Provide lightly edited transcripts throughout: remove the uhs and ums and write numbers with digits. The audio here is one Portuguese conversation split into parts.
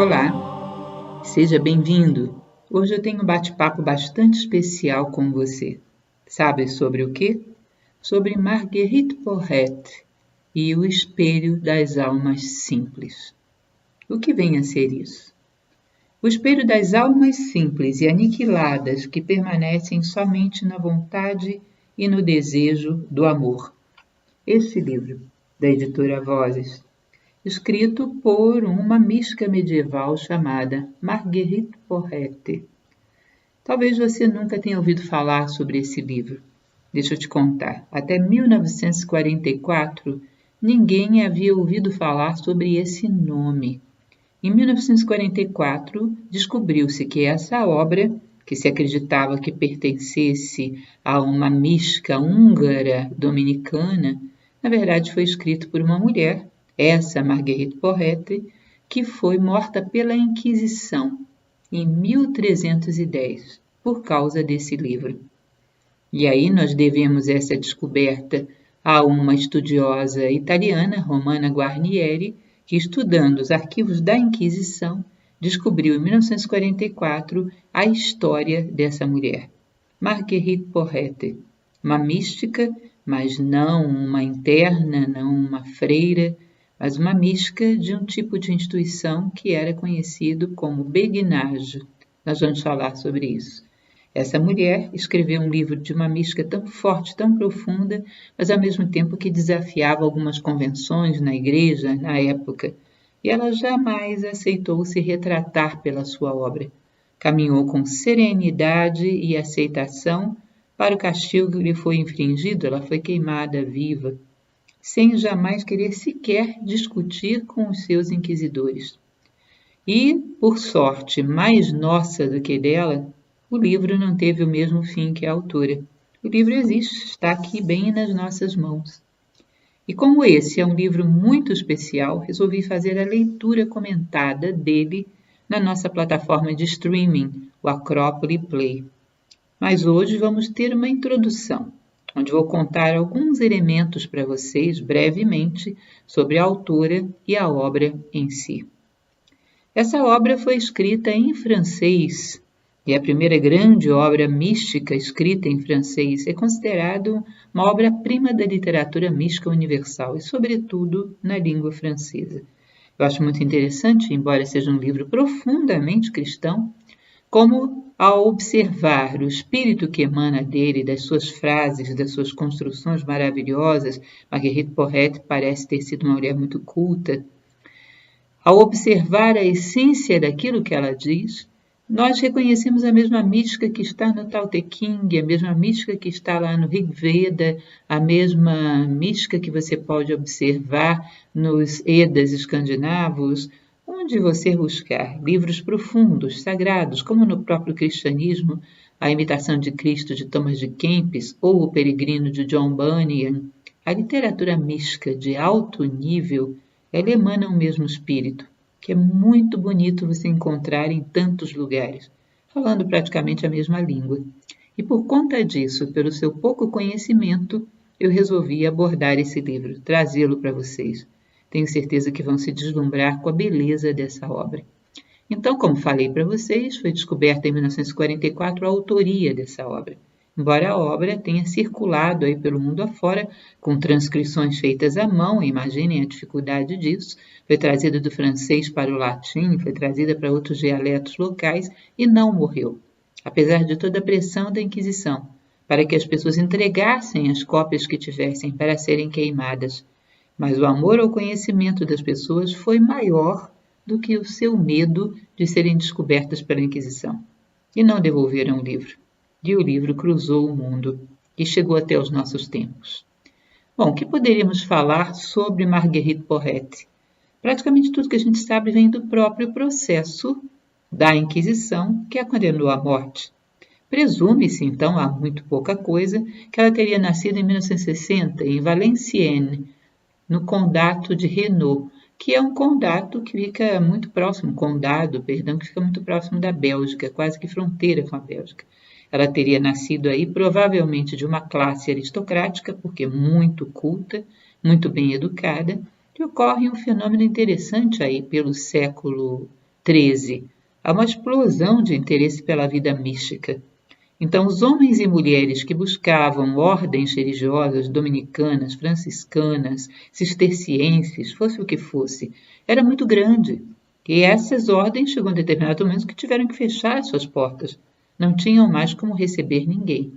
Olá, seja bem-vindo. Hoje eu tenho um bate-papo bastante especial com você. Sabe sobre o quê? Sobre Marguerite Porete e o espelho das almas simples. O que vem a ser isso? O espelho das almas simples e aniquiladas que permanecem somente na vontade e no desejo do amor. Este livro, da editora Vozes, escrito por uma mística medieval chamada Marguerite Porete. Talvez você nunca tenha ouvido falar sobre esse livro. Deixa eu te contar. Até 1944, ninguém havia ouvido falar sobre esse nome. Em 1944, descobriu-se que essa obra, que se acreditava que pertencesse a uma mística húngara dominicana, na verdade foi escrita por uma mulher, essa Marguerite Porete, que foi morta pela Inquisição em 1310, por causa desse livro. E aí nós devemos essa descoberta a uma estudiosa italiana, Romana Guarnieri, que, estudando os arquivos da Inquisição, descobriu em 1944 a história dessa mulher. Marguerite Porete, uma mística, mas não uma interna, não uma freira, mas uma mística de um tipo de instituição que era conhecido como Béguinage. Nós vamos falar sobre isso. Essa mulher escreveu um livro de uma mística tão forte, tão profunda, mas ao mesmo tempo que desafiava algumas convenções na igreja na época, e ela jamais aceitou se retratar pela sua obra. Caminhou com serenidade e aceitação para o castigo que lhe foi infligido, ela foi queimada viva, sem jamais querer sequer discutir com os seus inquisidores. E, por sorte mais nossa do que dela, o livro não teve o mesmo fim que a autora. O livro existe, está aqui bem nas nossas mãos. E como esse é um livro muito especial, resolvi fazer a leitura comentada dele na nossa plataforma de streaming, o Acrópole Play. Mas hoje vamos ter uma introdução, onde vou contar alguns elementos para vocês, brevemente, sobre a autora e a obra em si. Essa obra foi escrita em francês, e a primeira grande obra mística escrita em francês é considerado uma obra-prima da literatura mística universal e, sobretudo, na língua francesa. Eu acho muito interessante, embora seja um livro profundamente cristão, como, ao observar o espírito que emana dele, das suas frases, das suas construções maravilhosas, Marguerite Porete parece ter sido uma mulher muito culta. Ao observar a essência daquilo que ela diz, nós reconhecemos a mesma mística que está no Tao Te Ching, a mesma mística que está lá no Rig Veda, a mesma mística que você pode observar nos Edas escandinavos, onde você buscar livros profundos, sagrados, como no próprio cristianismo, A Imitação de Cristo de Thomas de Kempis ou O Peregrino de John Bunyan, a literatura mística de alto nível, ela emana o mesmo espírito, que é muito bonito você encontrar em tantos lugares, falando praticamente a mesma língua. E por conta disso, pelo seu pouco conhecimento, eu resolvi abordar esse livro, trazê-lo para vocês. Tenho certeza que vão se deslumbrar com a beleza dessa obra. Então, como falei para vocês, foi descoberta em 1944 a autoria dessa obra. Embora a obra tenha circulado aí pelo mundo afora, com transcrições feitas à mão, imaginem a dificuldade disso, foi trazida do francês para o latim, foi trazida para outros dialetos locais e não morreu, apesar de toda a pressão da Inquisição, para que as pessoas entregassem as cópias que tivessem para serem queimadas. Mas o amor ao conhecimento das pessoas foi maior do que o seu medo de serem descobertas pela Inquisição. E não devolveram o livro. E o livro cruzou o mundo e chegou até os nossos tempos. Bom, o que poderíamos falar sobre Marguerite Porete? Praticamente tudo que a gente sabe vem do próprio processo da Inquisição que a condenou à morte. Presume-se, então, há muito pouca coisa, que ela teria nascido em 1960, em Valenciennes, no condado de Hainaut, que é um condado que fica muito próximo, que fica muito próximo da Bélgica, quase que fronteira com a Bélgica. Ela teria nascido aí provavelmente de uma classe aristocrática, porque muito culta, muito bem educada, e ocorre um fenômeno interessante aí pelo século XIII, há uma explosão de interesse pela vida mística. Então, os homens e mulheres que buscavam ordens religiosas dominicanas, franciscanas, cistercienses, fosse o que fosse, era muito grande. E essas ordens chegou um determinado momento que tiveram que fechar as suas portas. Não tinham mais como receber ninguém.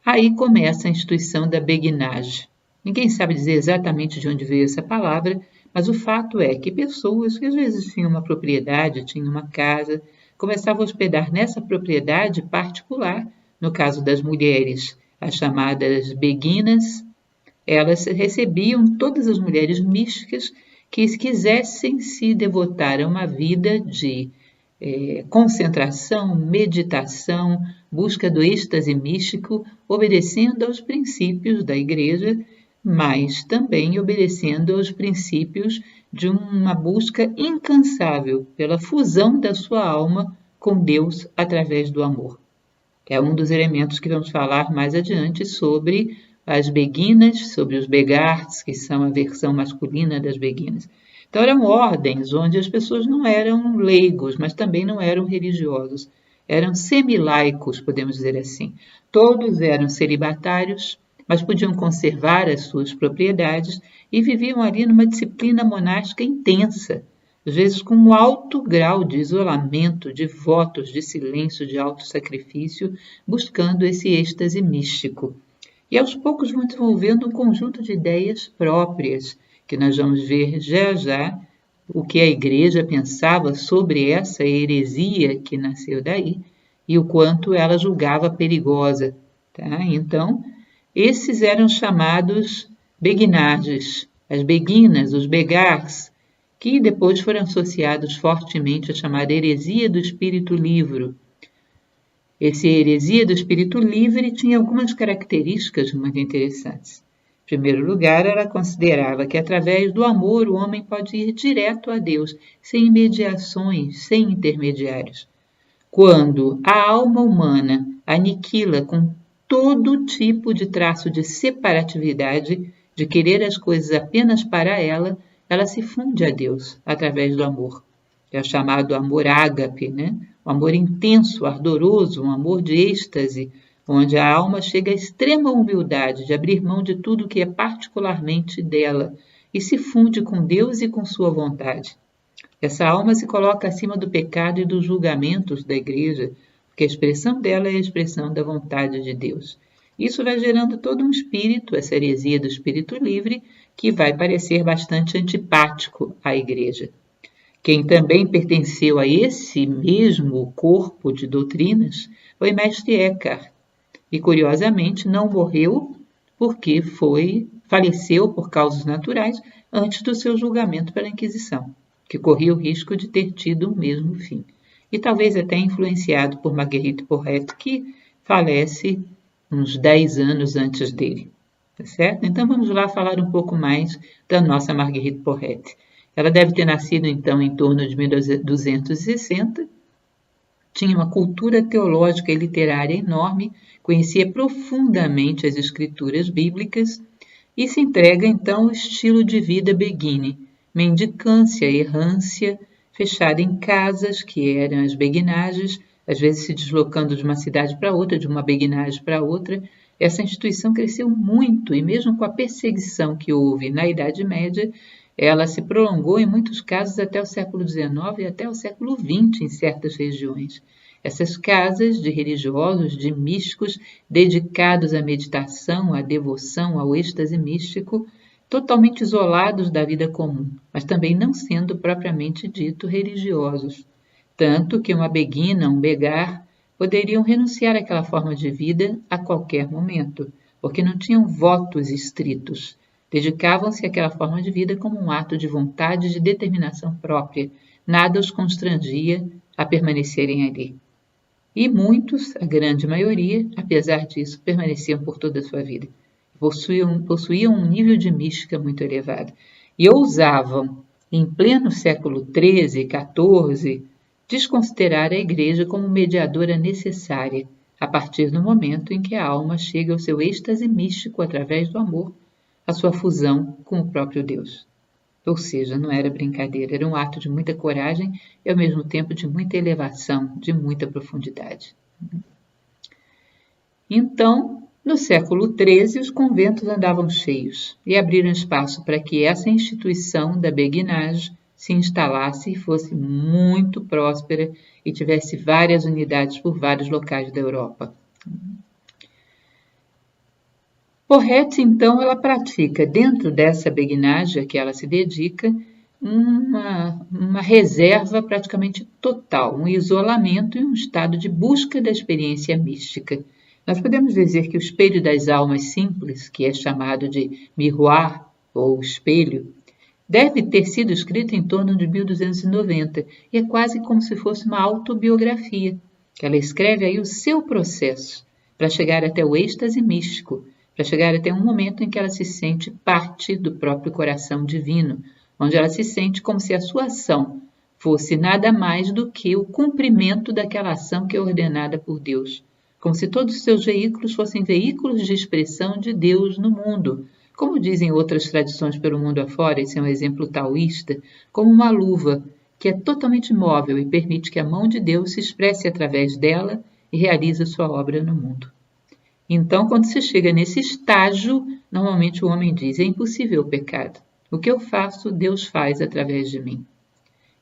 Aí começa a instituição da beguinagem. Ninguém sabe dizer exatamente de onde veio essa palavra, mas o fato é que pessoas que às vezes tinham uma propriedade, tinham uma casa, começavam a hospedar nessa propriedade particular. No caso das mulheres, as chamadas beguinas, elas recebiam todas as mulheres místicas que quisessem se devotar a uma vida de concentração, meditação, busca do êxtase místico, obedecendo aos princípios da Igreja, mas também obedecendo aos princípios de uma busca incansável pela fusão da sua alma com Deus através do amor. É um dos elementos que vamos falar mais adiante sobre as beguinas, sobre os begars, que são a versão masculina das beguinas. Então eram ordens onde as pessoas não eram leigos, mas também não eram religiosos. Eram semilaicos, podemos dizer assim. Todos eram celibatários, mas podiam conservar as suas propriedades e viviam ali numa disciplina monástica intensa, às vezes com um alto grau de isolamento, de votos, de silêncio, de autossacrifício, buscando esse êxtase místico. E aos poucos vão desenvolvendo um conjunto de ideias próprias, que nós vamos ver já já o que a Igreja pensava sobre essa heresia que nasceu daí e o quanto ela julgava perigosa. Tá? Então, esses eram chamados beguinages, as beguinas, os begars, que depois foram associados fortemente à chamada heresia do espírito livre. Essa heresia do espírito livre tinha algumas características muito interessantes. Em primeiro lugar, ela considerava que através do amor o homem pode ir direto a Deus, sem mediações, sem intermediários. Quando a alma humana aniquila com todo tipo de traço de separatividade, de querer as coisas apenas para ela, ela se funde a Deus através do amor. É o chamado amor ágape, né? Um amor intenso, ardoroso, um amor de êxtase, onde a alma chega à extrema humildade de abrir mão de tudo que é particularmente dela e se funde com Deus e com sua vontade. Essa alma se coloca acima do pecado e dos julgamentos da Igreja, porque a expressão dela é a expressão da vontade de Deus. Isso vai gerando todo um espírito, essa heresia do espírito livre, que vai parecer bastante antipático à Igreja. Quem também pertenceu a esse mesmo corpo de doutrinas foi Mestre Eckhart, e curiosamente não morreu porque faleceu por causas naturais antes do seu julgamento pela Inquisição, que corria o risco de ter tido o mesmo fim. E talvez até influenciado por Marguerite Porete, que falece uns 10 anos antes dele. Tá certo? Então vamos lá falar um pouco mais da nossa Marguerite Porete. Ela deve ter nascido então em torno de 1260, tinha uma cultura teológica e literária enorme, conhecia profundamente as escrituras bíblicas e se entrega então ao estilo de vida beguine, mendicância, errância, fechada em casas que eram as beguinagens, às vezes se deslocando de uma cidade para outra, de uma beguinagem para outra. Essa instituição cresceu muito e mesmo com a perseguição que houve na Idade Média, ela se prolongou em muitos casos até o século XIX e até o século XX em certas regiões. Essas casas de religiosos, de místicos, dedicados à meditação, à devoção, ao êxtase místico, totalmente isolados da vida comum, mas também não sendo propriamente dito religiosos. Tanto que uma beguina, um begar, poderiam renunciar àquela forma de vida a qualquer momento, porque não tinham votos estritos. Dedicavam-se àquela forma de vida como um ato de vontade e de determinação própria. Nada os constrangia a permanecerem ali. E muitos, a grande maioria, apesar disso, permaneciam por toda a sua vida. Possuíam um nível de mística muito elevado. E ousavam, em pleno século XIII e XIV, desconsiderar a Igreja como mediadora necessária, a partir do momento em que a alma chega ao seu êxtase místico através do amor, a sua fusão com o próprio Deus. Ou seja, não era brincadeira, era um ato de muita coragem e ao mesmo tempo de muita elevação, de muita profundidade. Então, no século XIII, os conventos andavam cheios e abriram espaço para que essa instituição da beguinage se instalasse e fosse muito próspera e tivesse várias unidades por vários locais da Europa. Porrette, então, ela pratica, dentro dessa beguinage a que ela se dedica, uma reserva praticamente total, um isolamento e um estado de busca da experiência mística. Nós podemos dizer que o espelho das almas simples, que é chamado de miroir ou espelho, deve ter sido escrito em torno de 1290 e é quase como se fosse uma autobiografia. Ela escreve aí o seu processo para chegar até o êxtase místico, para chegar até um momento em que ela se sente parte do próprio coração divino, onde ela se sente como se a sua ação fosse nada mais do que o cumprimento daquela ação que é ordenada por Deus, como se todos os seus veículos fossem veículos de expressão de Deus no mundo. Como dizem outras tradições pelo mundo afora, esse é um exemplo taoísta, como uma luva que é totalmente móvel e permite que a mão de Deus se expresse através dela e realize sua obra no mundo. Então, quando se chega nesse estágio, normalmente o homem diz, é impossível o pecado. O que eu faço, Deus faz através de mim.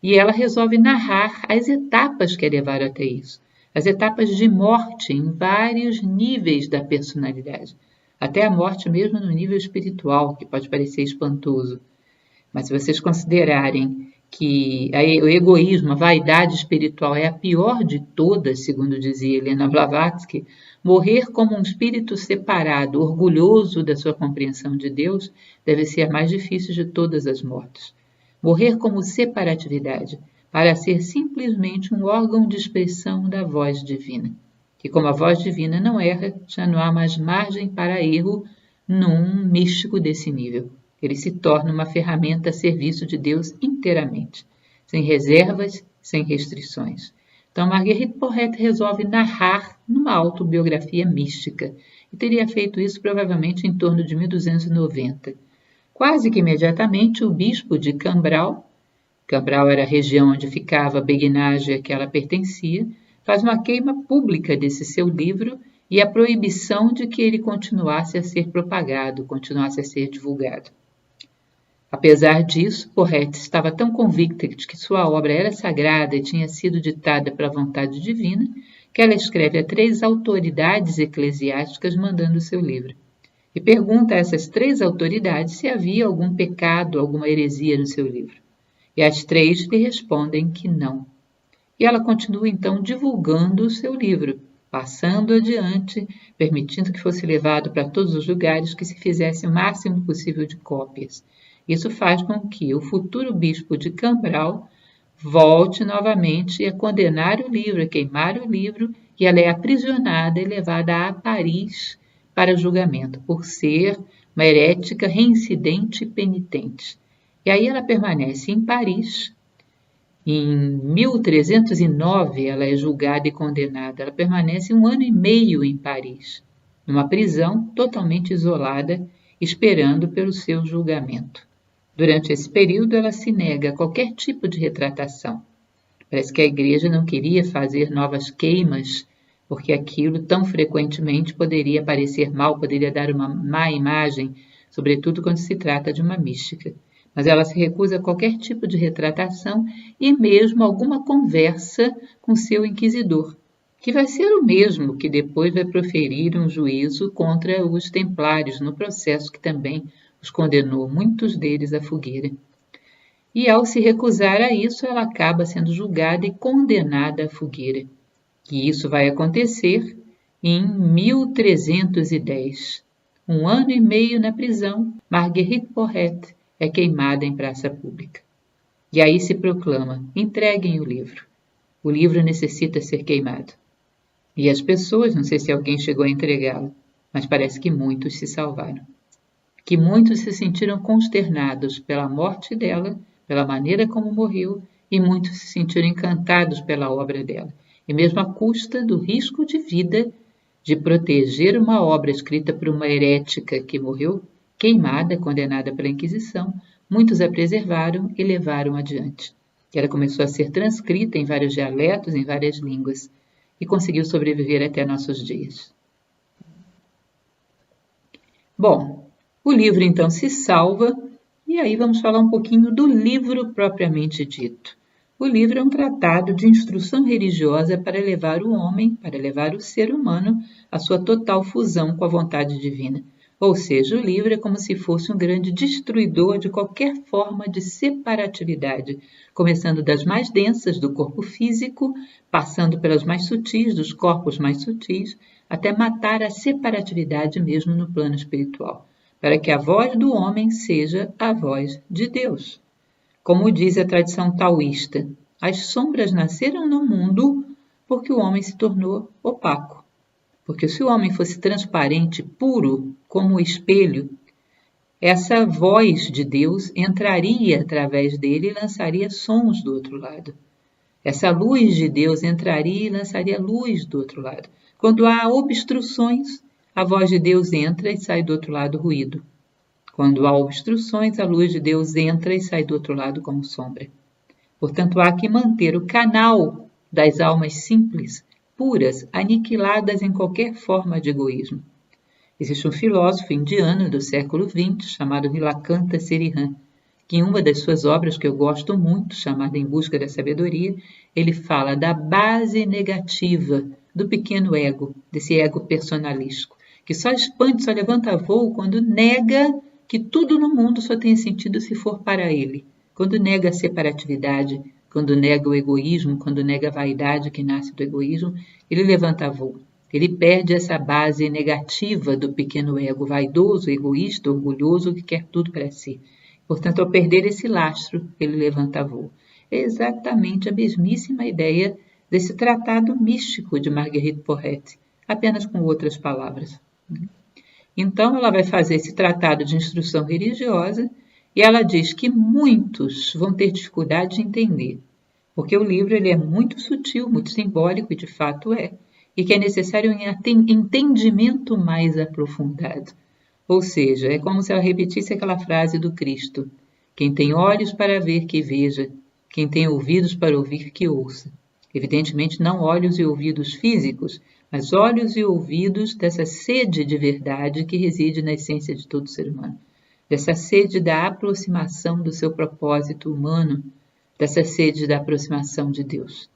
E ela resolve narrar as etapas que a levaram até isso. As etapas de morte em vários níveis da personalidade. Até a morte mesmo no nível espiritual, que pode parecer espantoso. Mas se vocês considerarem que o egoísmo, a vaidade espiritual é a pior de todas, segundo dizia Helena Blavatsky, morrer como um espírito separado, orgulhoso da sua compreensão de Deus, deve ser a mais difícil de todas as mortes. Morrer como separatividade, para ser simplesmente um órgão de expressão da voz divina. Que como a voz divina não erra, já não há mais margem para erro num místico desse nível. Ele se torna uma ferramenta a serviço de Deus inteiramente, sem reservas, sem restrições. Então, Marguerite Porrette resolve narrar numa autobiografia mística, e teria feito isso provavelmente em torno de 1290. Quase que imediatamente, o bispo de Cambrai era a região onde ficava a beguinage a que ela pertencia, faz uma queima pública desse seu livro e a proibição de que ele continuasse a ser propagado, continuasse a ser divulgado. Apesar disso, Porrette estava tão convicta de que sua obra era sagrada e tinha sido ditada pela vontade divina, que ela escreve a 3 autoridades eclesiásticas mandando o seu livro. E pergunta a essas 3 autoridades se havia algum pecado, alguma heresia no seu livro. E as 3 lhe respondem que não. E ela continua então divulgando o seu livro, passando adiante, permitindo que fosse levado para todos os lugares, que se fizesse o máximo possível de cópias. Isso faz com que o futuro bispo de Cambrai volte novamente a condenar o livro, a queimar o livro, e ela é aprisionada e levada a Paris para julgamento, por ser uma herética reincidente e penitente. E aí ela permanece em Paris. Em 1309 ela é julgada e condenada. Ela permanece 1 ano e meio em Paris, numa prisão totalmente isolada, esperando pelo seu julgamento. Durante esse período, ela se nega a qualquer tipo de retratação. Parece que a igreja não queria fazer novas queimas, porque aquilo tão frequentemente poderia parecer mal, poderia dar uma má imagem, sobretudo quando se trata de uma mística. Mas ela se recusa a qualquer tipo de retratação e mesmo alguma conversa com seu inquisidor, que vai ser o mesmo que depois vai proferir um juízo contra os templários, no processo que também os condenou, muitos deles à fogueira. E ao se recusar a isso, ela acaba sendo julgada e condenada à fogueira. E isso vai acontecer em 1310. 1 ano e meio na prisão, Marguerite Porrette é queimada em praça pública. E aí se proclama, entreguem o livro. O livro necessita ser queimado. E as pessoas, não sei se alguém chegou a entregá-lo, mas parece que muitos se salvaram. Que muitos se sentiram consternados pela morte dela, pela maneira como morreu, e muitos se sentiram encantados pela obra dela. E mesmo à custa do risco de vida de proteger uma obra escrita por uma herética que morreu queimada, condenada pela Inquisição, muitos a preservaram e levaram adiante. Ela começou a ser transcrita em vários dialetos, em várias línguas, e conseguiu sobreviver até nossos dias. Bom, o livro então se salva, e aí vamos falar um pouquinho do livro propriamente dito. O livro é um tratado de instrução religiosa para levar o homem, para levar o ser humano, à sua total fusão com a vontade divina. Ou seja, o livro é como se fosse um grande destruidor de qualquer forma de separatividade, começando das mais densas do corpo físico, passando pelas mais sutis dos corpos mais sutis, até matar a separatividade mesmo no plano espiritual, para que a voz do homem seja a voz de Deus. Como diz a tradição taoísta, as sombras nasceram no mundo porque o homem se tornou opaco. Porque se o homem fosse transparente, puro, como o espelho, essa voz de Deus entraria através dele e lançaria sons do outro lado. Essa luz de Deus entraria e lançaria luz do outro lado. Quando há obstruções, a voz de Deus entra e sai do outro lado ruído. Quando há obstruções, a luz de Deus entra e sai do outro lado como sombra. Portanto, há que manter o canal das almas simples, puras, aniquiladas em qualquer forma de egoísmo. Existe um filósofo indiano do século XX chamado Nilakanta Serihan, que em uma das suas obras, que eu gosto muito, chamada Em Busca da Sabedoria, ele fala da base negativa do pequeno ego, desse ego personalístico, que só expande, só levanta voo quando nega que tudo no mundo só tem sentido se for para ele, quando nega a separatividade, quando nega o egoísmo, quando nega a vaidade que nasce do egoísmo, ele levanta voo. Ele perde essa base negativa do pequeno ego, vaidoso, egoísta, orgulhoso, que quer tudo para si. Portanto, ao perder esse lastro, ele levanta voo. É exatamente a mesmíssima ideia desse tratado místico de Marguerite Porete, apenas com outras palavras. Então, ela vai fazer esse tratado de instrução religiosa e ela diz que muitos vão ter dificuldade de entender, porque o livro ele é muito sutil, muito simbólico, e de fato é, e que é necessário um entendimento mais aprofundado. Ou seja, é como se ela repetisse aquela frase do Cristo: quem tem olhos para ver, que veja, quem tem ouvidos para ouvir, que ouça. Evidentemente, não olhos e ouvidos físicos, mas olhos e ouvidos dessa sede de verdade que reside na essência de todo ser humano. Dessa sede da aproximação do seu propósito humano, dessa sede da aproximação de Deus.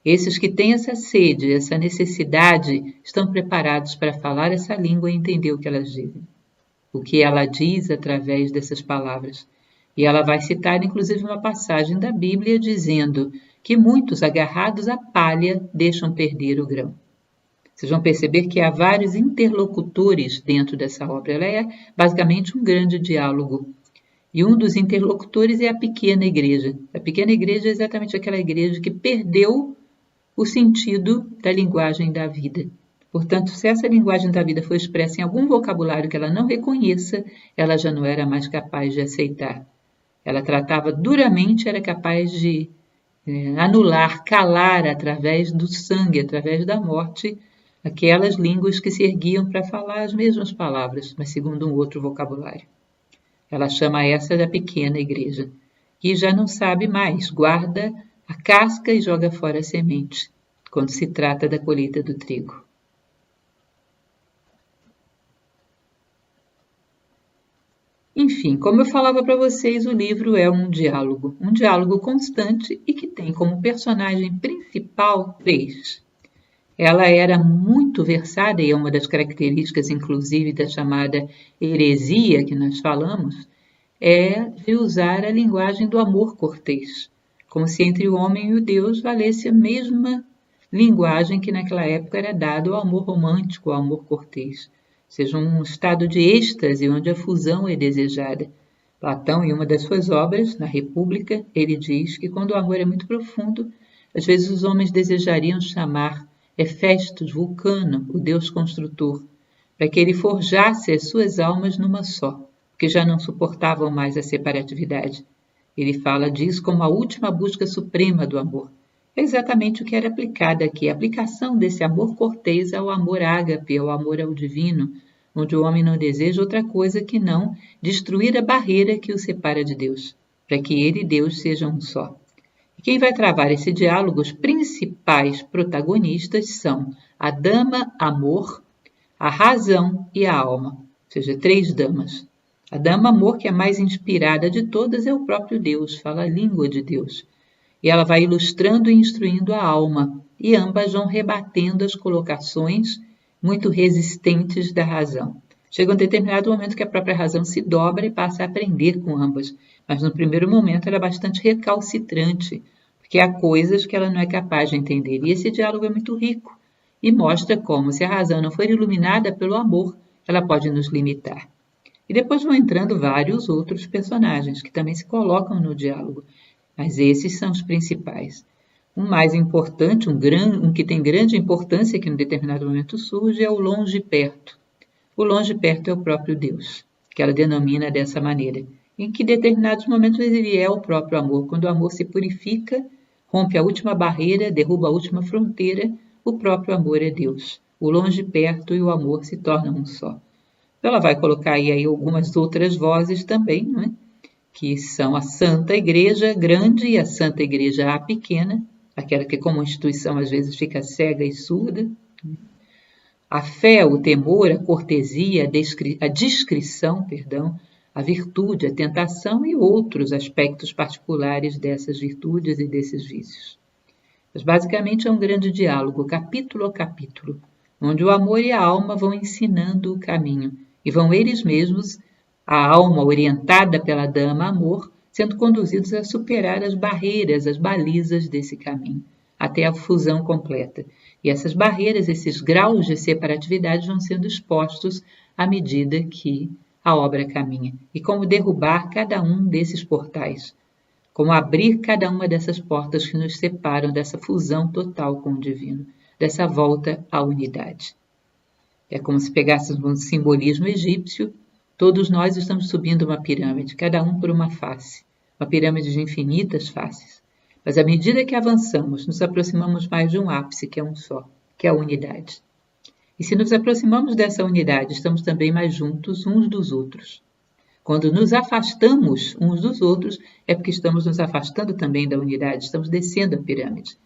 Esses que têm essa sede, essa necessidade, estão preparados para falar essa língua e entender o que elas dizem. O que ela diz através dessas palavras. E ela vai citar, inclusive, uma passagem da Bíblia dizendo que muitos, agarrados à palha, deixam perder o grão. Vocês vão perceber que há vários interlocutores dentro dessa obra. Ela é basicamente um grande diálogo. E um dos interlocutores é a pequena igreja. A pequena igreja é exatamente aquela igreja que perdeu o sentido da linguagem da vida. Portanto, se essa linguagem da vida foi expressa em algum vocabulário que ela não reconheça, ela já não era mais capaz de aceitar. Ela tratava duramente, era capaz de anular, calar através do sangue, através da morte, aquelas línguas que se erguiam para falar as mesmas palavras, mas segundo um outro vocabulário. Ela chama essa da pequena igreja, que já não sabe mais, guarda a casca e joga fora a semente, quando se trata da colheita do trigo. Enfim, como eu falava para vocês, o livro é um diálogo constante e que tem como personagem principal três. Ela era muito versada, e é uma das características, inclusive, da chamada heresia que nós falamos, é de usar a linguagem do amor cortês, como se entre o homem e o Deus valesse a mesma linguagem que naquela época era dada ao amor romântico, ao amor cortês, ou seja, um estado de êxtase onde a fusão é desejada. Platão, em uma das suas obras, na República, ele diz que quando o amor é muito profundo, às vezes os homens desejariam chamar Hefestos, Vulcano, o deus construtor, para que ele forjasse as suas almas numa só, porque já não suportavam mais a separatividade. Ele fala disso como a última busca suprema do amor. É exatamente o que era aplicado aqui, a aplicação desse amor cortês ao amor ágape, ao amor ao divino, onde o homem não deseja outra coisa que não destruir a barreira que o separa de Deus, para que ele e Deus sejam um só. E quem vai travar esse diálogo, os principais protagonistas são a dama amor, a razão e a alma, ou seja, 3 damas. A dama amor, que é a mais inspirada de todas, é o próprio Deus, fala a língua de Deus. E ela vai ilustrando e instruindo a alma, e ambas vão rebatendo as colocações muito resistentes da razão. Chega um determinado momento que a própria razão se dobra e passa a aprender com ambas, mas no primeiro momento ela é bastante recalcitrante, porque há coisas que ela não é capaz de entender. E esse diálogo é muito rico e mostra como, se a razão não for iluminada pelo amor, ela pode nos limitar. E depois vão entrando vários outros personagens que também se colocam no diálogo, mas esses são os principais. Um mais importante, um que tem grande importância, que em determinado momento surge, é o longe perto. O longe perto é o próprio Deus, que ela denomina dessa maneira, em que em determinados momentos ele é o próprio amor. Quando o amor se purifica, rompe a última barreira, derruba a última fronteira, o próprio amor é Deus. O longe perto e o amor se tornam um só. Ela vai colocar aí algumas outras vozes também, não é? Que são a Santa Igreja Grande e a Santa Igreja A Pequena, aquela que como instituição às vezes fica cega e surda. A fé, o temor, a cortesia, a discrição, a virtude, a tentação e outros aspectos particulares dessas virtudes e desses vícios. Mas basicamente é um grande diálogo, capítulo a capítulo, onde o amor e a alma vão ensinando o caminho e vão eles mesmos, a alma orientada pela dama amor, sendo conduzidos a superar as barreiras, as balizas desse caminho, até a fusão completa. E essas barreiras, esses graus de separatividade vão sendo expostos à medida que a obra caminha. E como derrubar cada um desses portais, como abrir cada uma dessas portas que nos separam dessa fusão total com o divino, dessa volta à unidade. É como se pegássemos um simbolismo egípcio. Todos nós estamos subindo uma pirâmide, cada um por uma face, uma pirâmide de infinitas faces. Mas à medida que avançamos, nos aproximamos mais de um ápice, que é um só, que é a unidade. E se nos aproximamos dessa unidade, estamos também mais juntos uns dos outros. Quando nos afastamos uns dos outros, é porque estamos nos afastando também da unidade, estamos descendo a pirâmide.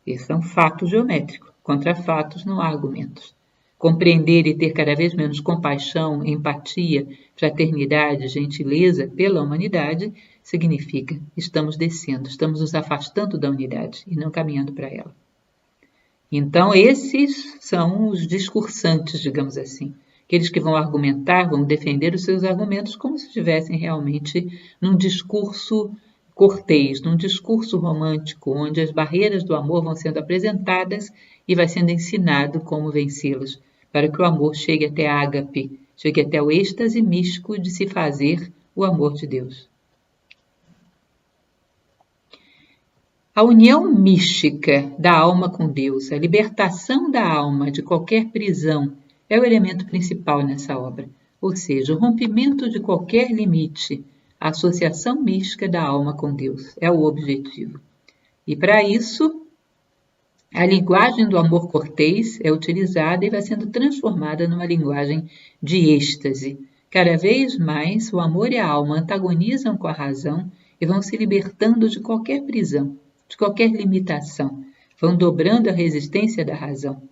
Esse é um fato geométrico. Contra fatos não há argumentos. Compreender e ter cada vez menos compaixão, empatia, fraternidade, gentileza pela humanidade significa estamos descendo, estamos nos afastando da unidade e não caminhando para ela. Então, esses são os discursantes, digamos assim. Aqueles que vão argumentar, vão defender os seus argumentos como se estivessem realmente num discurso cortês, num discurso romântico, onde as barreiras do amor vão sendo apresentadas e vai sendo ensinado como vencê-las, para que o amor chegue até a ágape, chegue até o êxtase místico de se fazer o amor de Deus. A união mística da alma com Deus, a libertação da alma de qualquer prisão, é o elemento principal nessa obra, ou seja, o rompimento de qualquer limite, a associação mística da alma com Deus, é o objetivo. E para isso, a linguagem do amor cortês é utilizada e vai sendo transformada numa linguagem de êxtase. Cada vez mais, o amor e a alma antagonizam com a razão e vão se libertando de qualquer prisão, de qualquer limitação, vão dobrando a resistência da razão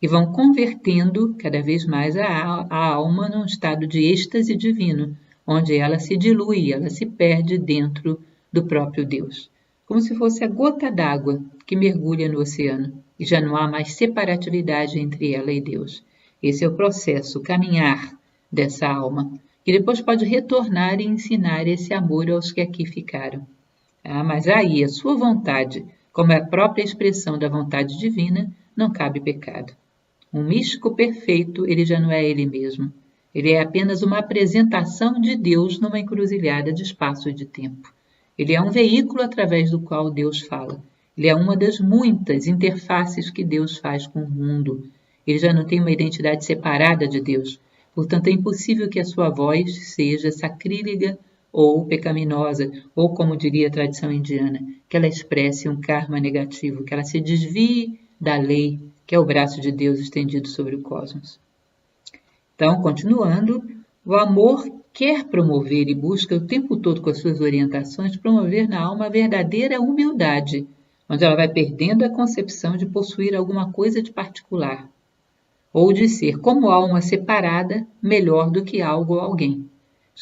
e vão convertendo cada vez mais a alma num estado de êxtase divino, onde ela se dilui, ela se perde dentro do próprio Deus. Como se fosse a gota d'água que mergulha no oceano e já não há mais separatividade entre ela e Deus. Esse é o processo, o caminhar dessa alma, que depois pode retornar e ensinar esse amor aos que aqui ficaram. Mas aí, a sua vontade, como é a própria expressão da vontade divina, não cabe pecado. Um místico perfeito, ele já não é ele mesmo. Ele é apenas uma apresentação de Deus numa encruzilhada de espaço e de tempo. Ele é um veículo através do qual Deus fala. Ele é uma das muitas interfaces que Deus faz com o mundo. Ele já não tem uma identidade separada de Deus. Portanto, é impossível que a sua voz seja sacrílega ou pecaminosa, ou, como diria a tradição indiana, que ela expresse um karma negativo, que ela se desvie da lei, que é o braço de Deus estendido sobre o cosmos. Então, continuando, o amor quer promover e busca o tempo todo com as suas orientações promover na alma a verdadeira humildade, onde ela vai perdendo a concepção de possuir alguma coisa de particular, ou de ser, como alma separada, melhor do que algo ou alguém.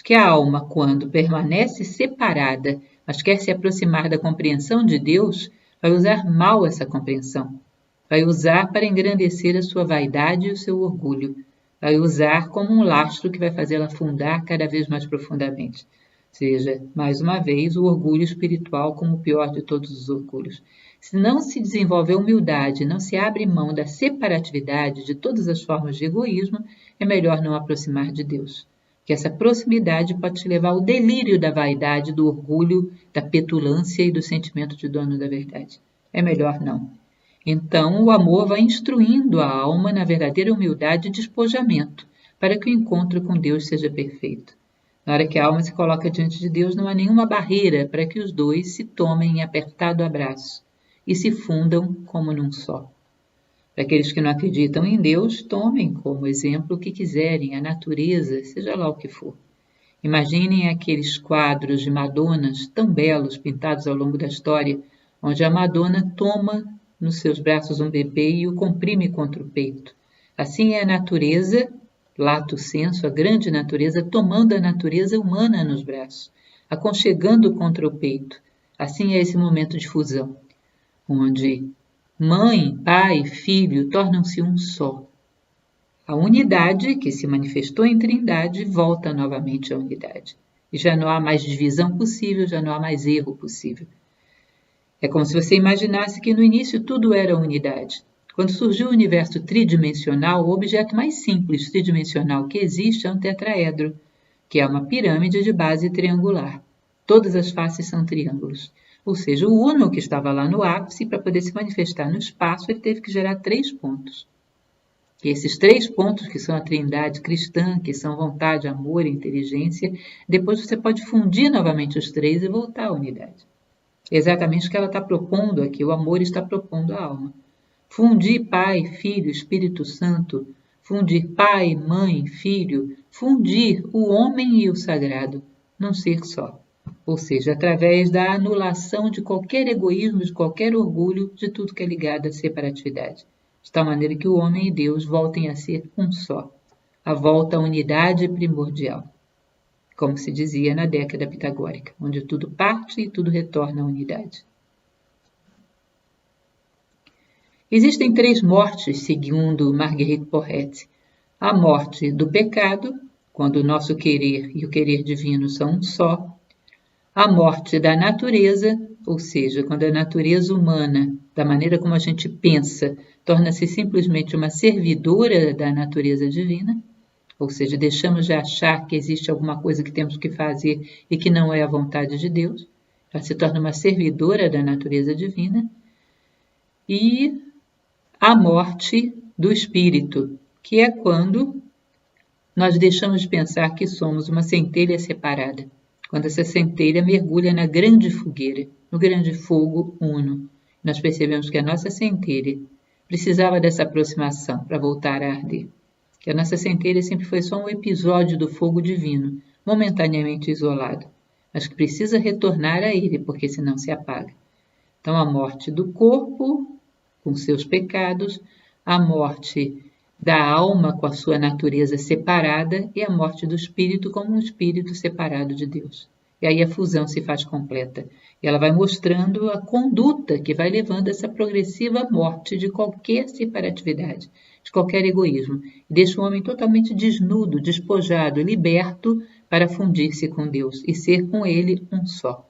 Que a alma, quando permanece separada, mas quer se aproximar da compreensão de Deus, vai usar mal essa compreensão. Vai usar para engrandecer a sua vaidade e o seu orgulho. Vai usar como um lastro que vai fazê-la afundar cada vez mais profundamente. Seja, mais uma vez, o orgulho espiritual como o pior de todos os orgulhos. Se não se desenvolve a humildade, não se abre mão da separatividade de todas as formas de egoísmo, é melhor não aproximar de Deus. Que essa proximidade pode te levar ao delírio da vaidade, do orgulho, da petulância e do sentimento de dono da verdade. É melhor não. Então, o amor vai instruindo a alma na verdadeira humildade e despojamento, para que o encontro com Deus seja perfeito. Na hora que a alma se coloca diante de Deus, não há nenhuma barreira para que os dois se tomem em apertado abraço e se fundam como num só. Para aqueles que não acreditam em Deus, tomem como exemplo o que quiserem, a natureza, seja lá o que for. Imaginem aqueles quadros de Madonas tão belos pintados ao longo da história, onde a Madonna toma nos seus braços um bebê e o comprime contra o peito. Assim é a natureza, lato sensu, a grande natureza, tomando a natureza humana nos braços, aconchegando contra o peito. Assim é esse momento de fusão, onde mãe, pai, filho tornam-se um só. A unidade que se manifestou em Trindade volta novamente à unidade. E já não há mais divisão possível, já não há mais erro possível. É como se você imaginasse que no início tudo era unidade. Quando surgiu o universo tridimensional, o objeto mais simples tridimensional que existe é um tetraedro, que é uma pirâmide de base triangular. Todas as faces são triângulos. Ou seja, o Uno que estava lá no ápice, para poder se manifestar no espaço, ele teve que gerar 3 pontos. E esses 3 pontos, que são a trindade cristã, que são vontade, amor e inteligência, depois você pode fundir novamente os 3 e voltar à unidade. É exatamente o que ela está propondo aqui, o amor está propondo à alma. Fundir Pai, Filho, Espírito Santo, fundir Pai, Mãe, Filho, fundir o homem e o sagrado, num ser só. Ou seja, através da anulação de qualquer egoísmo, de qualquer orgulho, de tudo que é ligado à separatividade. De tal maneira que o homem e Deus voltem a ser um só. A volta à unidade primordial. Como se dizia na década pitagórica, onde tudo parte e tudo retorna à unidade. Existem 3 mortes, segundo Marguerite Porete. A morte do pecado, quando o nosso querer e o querer divino são um só. A morte da natureza, ou seja, quando a natureza humana, da maneira como a gente pensa, torna-se simplesmente uma servidora da natureza divina, ou seja, deixamos de achar que existe alguma coisa que temos que fazer e que não é a vontade de Deus, ela se torna uma servidora da natureza divina. E a morte do espírito, que é quando nós deixamos de pensar que somos uma centelha separada. Quando essa centelha mergulha na grande fogueira, no grande fogo uno, nós percebemos que a nossa centelha precisava dessa aproximação para voltar a arder. Que a nossa centelha sempre foi só um episódio do fogo divino, momentaneamente isolado, mas que precisa retornar a ele, porque senão se apaga. Então, a morte do corpo, com seus pecados, a morte da alma com a sua natureza separada e a morte do espírito como um espírito separado de Deus. E aí a fusão se faz completa. E ela vai mostrando a conduta que vai levando a essa progressiva morte de qualquer separatividade, de qualquer egoísmo. E deixa o homem totalmente desnudo, despojado, liberto para fundir-se com Deus e ser com ele um só.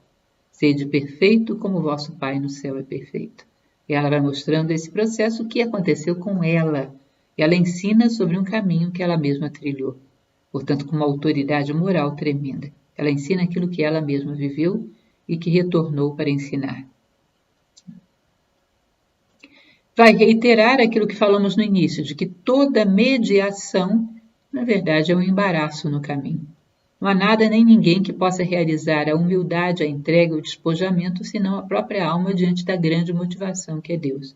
Sede perfeito como vosso Pai no céu é perfeito. E ela vai mostrando esse processo que aconteceu com ela. Ela ensina sobre um caminho que ela mesma trilhou, portanto com uma autoridade moral tremenda. Ela ensina aquilo que ela mesma viveu e que retornou para ensinar. Vai reiterar aquilo que falamos no início, de que toda mediação, na verdade, é um embaraço no caminho. Não há nada nem ninguém que possa realizar a humildade, a entrega, o despojamento, senão a própria alma diante da grande motivação que é Deus.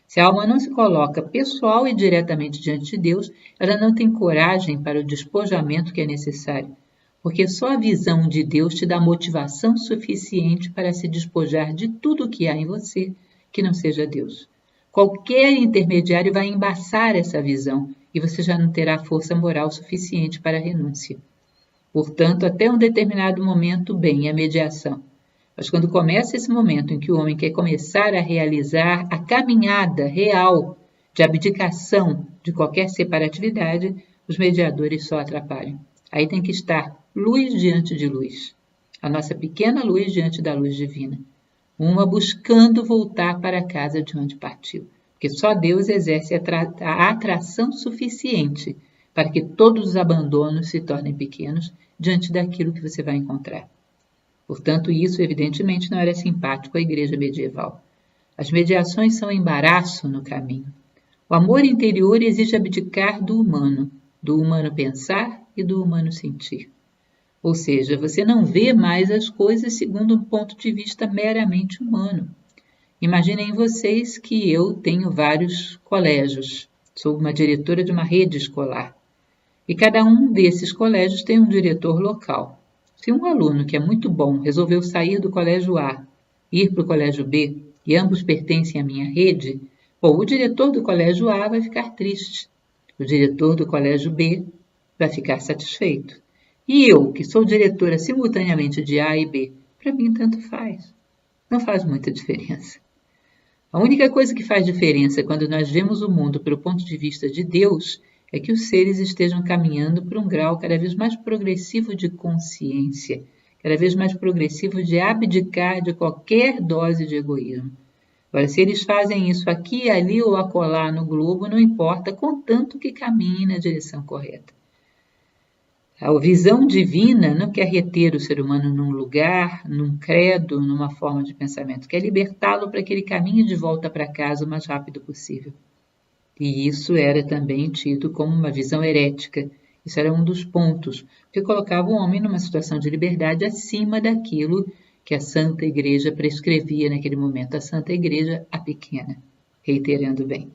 Se a alma não se coloca pessoal e diretamente diante de Deus, ela não tem coragem para o despojamento que é necessário, porque só a visão de Deus te dá motivação suficiente para se despojar de tudo o que há em você que não seja Deus. Qualquer intermediário vai embaçar essa visão e você já não terá força moral suficiente para a renúncia. Portanto, até um determinado momento, bem, a mediação. Mas quando começa esse momento em que o homem quer começar a realizar a caminhada real de abdicação de qualquer separatividade, os mediadores só atrapalham. Aí tem que estar luz diante de luz, a nossa pequena luz diante da luz divina, uma buscando voltar para a casa de onde partiu, porque só Deus exerce a atração suficiente para que todos os abandonos se tornem pequenos diante daquilo que você vai encontrar. Portanto, isso evidentemente não era simpático à igreja medieval. As mediações são embaraço no caminho. O amor interior exige abdicar do humano pensar e do humano sentir. Ou seja, você não vê mais as coisas segundo um ponto de vista meramente humano. Imaginem vocês que eu tenho vários colégios, sou uma diretora de uma rede escolar, e cada um desses colégios tem um diretor local. Se um aluno que é muito bom resolveu sair do colégio A e ir para o colégio B, e ambos pertencem à minha rede, bom, o diretor do colégio A vai ficar triste. O diretor do colégio B vai ficar satisfeito. E eu, que sou diretora simultaneamente de A e B, para mim tanto faz. Não faz muita diferença. A única coisa que faz diferença quando nós vemos o mundo pelo ponto de vista de Deus é que os seres estejam caminhando por um grau cada vez mais progressivo de consciência, cada vez mais progressivo de abdicar de qualquer dose de egoísmo. Agora, se eles fazem isso aqui, ali ou acolá no globo, não importa, contanto que caminhem na direção correta. A visão divina não quer reter o ser humano num lugar, num credo, numa forma de pensamento, quer libertá-lo para que ele caminhe de volta para casa o mais rápido possível. E isso era também tido como uma visão herética. Isso era um dos pontos, que colocava o homem numa situação de liberdade acima daquilo que a Santa Igreja prescrevia naquele momento. A Santa Igreja, a pequena, reiterando bem.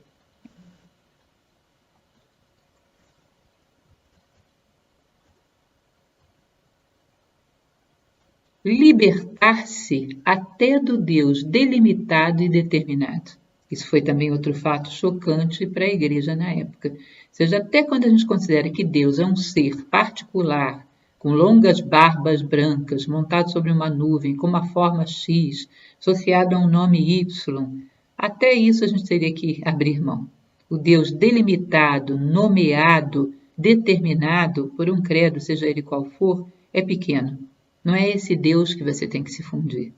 Libertar-se até do Deus delimitado e determinado. Isso foi também outro fato chocante para a igreja na época. Ou seja, até quando a gente considera que Deus é um ser particular, com longas barbas brancas, montado sobre uma nuvem, com uma forma X, associado a um nome Y, até isso a gente teria que abrir mão. O Deus delimitado, nomeado, determinado por um credo, seja ele qual for, é pequeno. Não é esse Deus que você tem que se fundir.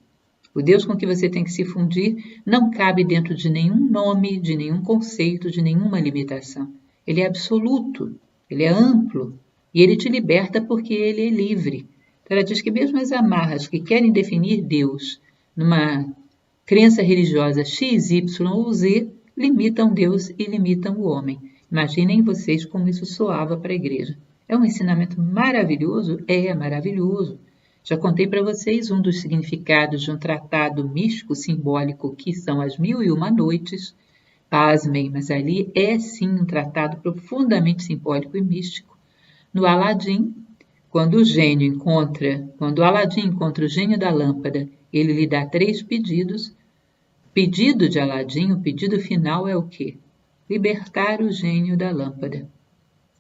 O Deus com que você tem que se fundir não cabe dentro de nenhum nome, de nenhum conceito, de nenhuma limitação. Ele é absoluto, ele é amplo e ele te liberta porque ele é livre. Então ela diz que mesmo as amarras que querem definir Deus numa crença religiosa X, Y ou Z, limitam Deus e limitam o homem. Imaginem vocês como isso soava para a igreja. É um ensinamento maravilhoso? É maravilhoso. Já contei para vocês um dos significados de um tratado místico simbólico que são as 1001 Noites. Pasmem, mas ali é sim um tratado profundamente simbólico e místico. No Aladim, quando o Aladim encontra o gênio da lâmpada, ele lhe dá 3 pedidos. O pedido de Aladim, o pedido final é o quê? Libertar o gênio da lâmpada.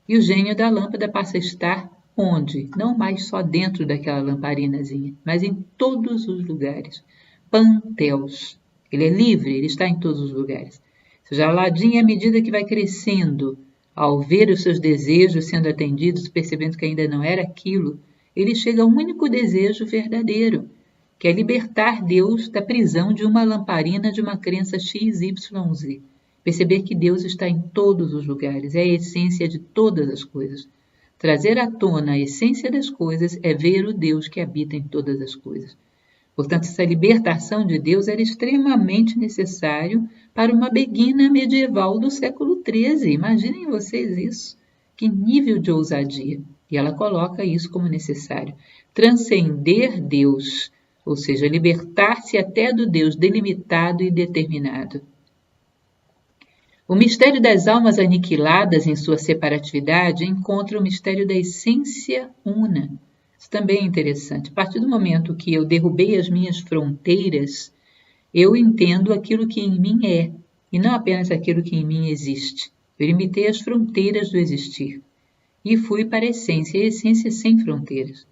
E o gênio da lâmpada passa a estar onde? Não mais só dentro daquela lamparinazinha, mas em todos os lugares. Panteos. Ele é livre, ele está em todos os lugares. Ou seja, Aladim, à medida que vai crescendo, ao ver os seus desejos sendo atendidos, percebendo que ainda não era aquilo, ele chega a um único desejo verdadeiro, que é libertar Deus da prisão de uma lamparina de uma crença XYZ. Perceber que Deus está em todos os lugares, é a essência de todas as coisas. Trazer à tona a essência das coisas é ver o Deus que habita em todas as coisas. Portanto, essa libertação de Deus era extremamente necessário para uma beguina medieval do século XIII. Imaginem vocês isso. Que nível de ousadia. E ela coloca isso como necessário. Transcender Deus, ou seja, libertar-se até do Deus delimitado e determinado. O mistério das almas aniquiladas em sua separatividade encontra o mistério da essência una. Isso também é interessante. A partir do momento que eu derrubei as minhas fronteiras, eu entendo aquilo que em mim é, e não apenas aquilo que em mim existe. Eu limitei as fronteiras do existir e fui para a essência sem fronteiras.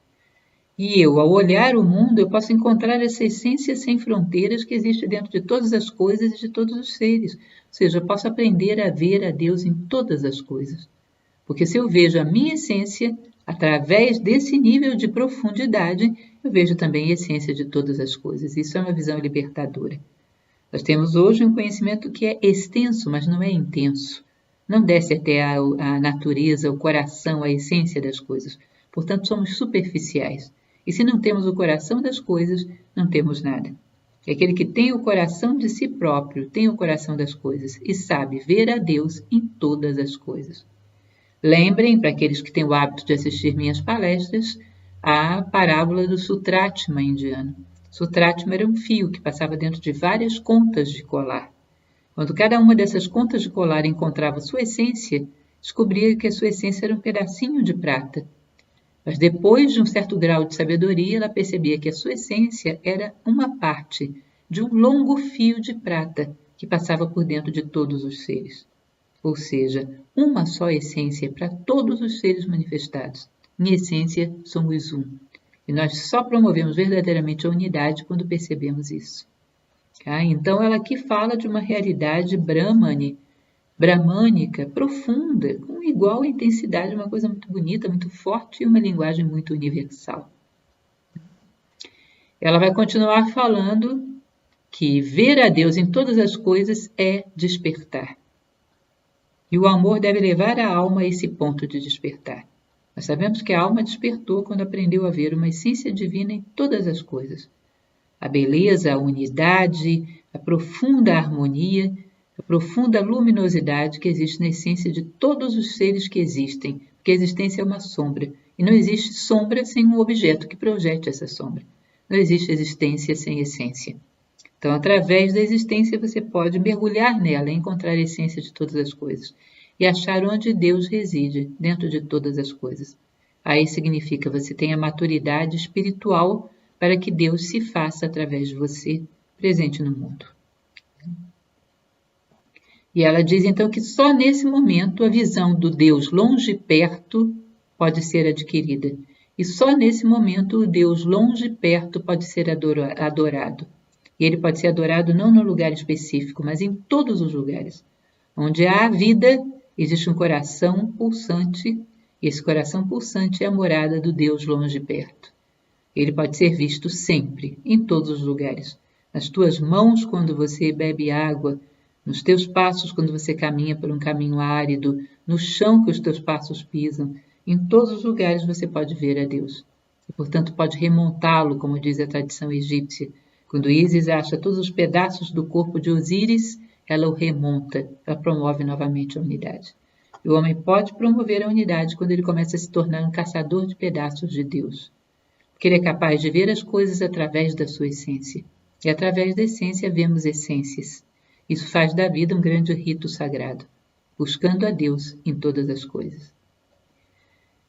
E eu, ao olhar o mundo, eu posso encontrar essa essência sem fronteiras que existe dentro de todas as coisas e de todos os seres. Ou seja, eu posso aprender a ver a Deus em todas as coisas. Porque se eu vejo a minha essência, através desse nível de profundidade, eu vejo também a essência de todas as coisas. Isso é uma visão libertadora. Nós temos hoje um conhecimento que é extenso, mas não é intenso. Não desce até a natureza, o coração, a essência das coisas. Portanto, somos superficiais. E se não temos o coração das coisas, não temos nada. É aquele que tem o coração de si próprio, tem o coração das coisas e sabe ver a Deus em todas as coisas. Lembrem, para aqueles que têm o hábito de assistir minhas palestras, a parábola do Sutratma indiano. Sutratma era um fio que passava dentro de várias contas de colar. Quando cada uma dessas contas de colar encontrava sua essência, descobria que a sua essência era um pedacinho de prata. Mas depois de um certo grau de sabedoria, ela percebia que a sua essência era uma parte de um longo fio de prata que passava por dentro de todos os seres. Ou seja, uma só essência para todos os seres manifestados. Em essência, somos um. E nós só promovemos verdadeiramente a unidade quando percebemos isso. Então, ela aqui fala de uma realidade brahmânica, profunda, com igual intensidade, uma coisa muito bonita, muito forte e uma linguagem muito universal. Ela vai continuar falando que ver a Deus em todas as coisas é despertar. E o amor deve levar a alma a esse ponto de despertar. Nós sabemos que a alma despertou quando aprendeu a ver uma essência divina em todas as coisas. A beleza, a unidade, a profunda harmonia, a profunda luminosidade que existe na essência de todos os seres que existem, porque a existência é uma sombra, e não existe sombra sem um objeto que projete essa sombra. Não existe existência sem essência. Então, através da existência, você pode mergulhar nela e encontrar a essência de todas as coisas, e achar onde Deus reside, dentro de todas as coisas. Aí significa que você tem a maturidade espiritual para que Deus se faça através de você, presente no mundo. E ela diz então que só nesse momento a visão do Deus longe e perto pode ser adquirida. E só nesse momento o Deus longe e perto pode ser adorado. E ele pode ser adorado não num lugar específico, mas em todos os lugares. Onde há vida, existe um coração pulsante, e esse coração pulsante é a morada do Deus longe e perto. Ele pode ser visto sempre, em todos os lugares. Nas tuas mãos, quando você bebe água, nos teus passos, quando você caminha por um caminho árido, no chão que os teus passos pisam, em todos os lugares você pode ver a Deus. E, portanto, pode remontá-lo, como diz a tradição egípcia. Quando Ísis acha todos os pedaços do corpo de Osíris, ela o remonta, ela promove novamente a unidade. E o homem pode promover a unidade quando ele começa a se tornar um caçador de pedaços de Deus. Porque ele é capaz de ver as coisas através da sua essência. E através da essência vemos essências. Isso faz da vida um grande rito sagrado, buscando a Deus em todas as coisas.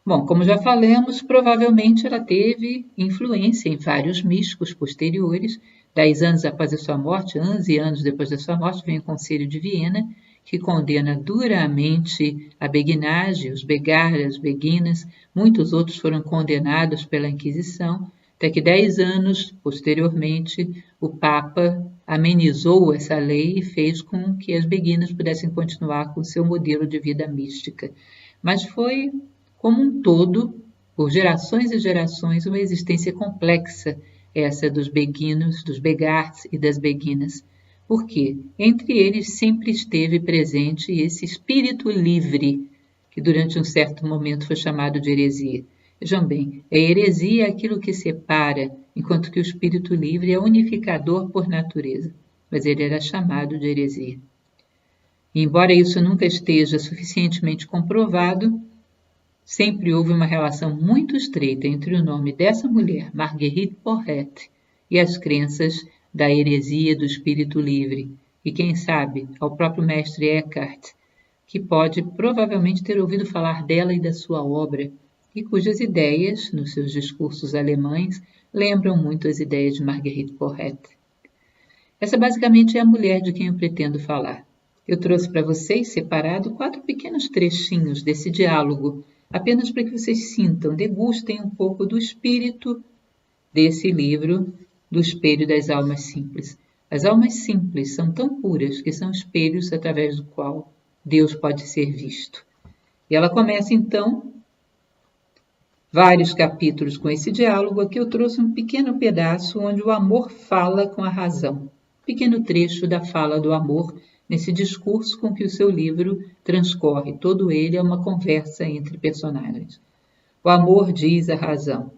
Bom, como já falamos, provavelmente ela teve influência em vários místicos posteriores. 10 anos após a sua morte, 11 anos depois da sua morte, vem o Concílio de Viena, que condena duramente a beguinagem, os begaras, beguinas. Muitos outros foram condenados pela Inquisição, até que 10 anos posteriormente o Papa amenizou essa lei e fez com que as beguinas pudessem continuar com seu modelo de vida mística. Mas foi, como um todo, por gerações e gerações, uma existência complexa, essa dos beguinos, dos begars e das beguinas. Por quê? Entre eles sempre esteve presente esse espírito livre, que durante um certo momento foi chamado de heresia. Vejam bem, a heresia é aquilo que separa, enquanto que o espírito livre é unificador por natureza, mas ele era chamado de heresia. E embora isso nunca esteja suficientemente comprovado, sempre houve uma relação muito estreita entre o nome dessa mulher, Marguerite Porete, e as crenças da heresia do espírito livre, e quem sabe ao próprio mestre Eckhart, que pode provavelmente ter ouvido falar dela e da sua obra, e cujas ideias, nos seus discursos alemães, lembram muito as ideias de Marguerite Porret. Essa basicamente é a mulher de quem eu pretendo falar. Eu trouxe para vocês, separado, 4 pequenos trechinhos desse diálogo, apenas para que vocês sintam, degustem um pouco do espírito desse livro, do Espelho das Almas Simples. As almas simples são tão puras que são espelhos através do qual Deus pode ser visto. E ela começa então vários capítulos com esse diálogo. Aqui eu trouxe um pequeno pedaço onde o amor fala com a razão. Pequeno trecho da fala do amor nesse discurso com que o seu livro transcorre. Todo ele é uma conversa entre personagens. O amor diz à razão: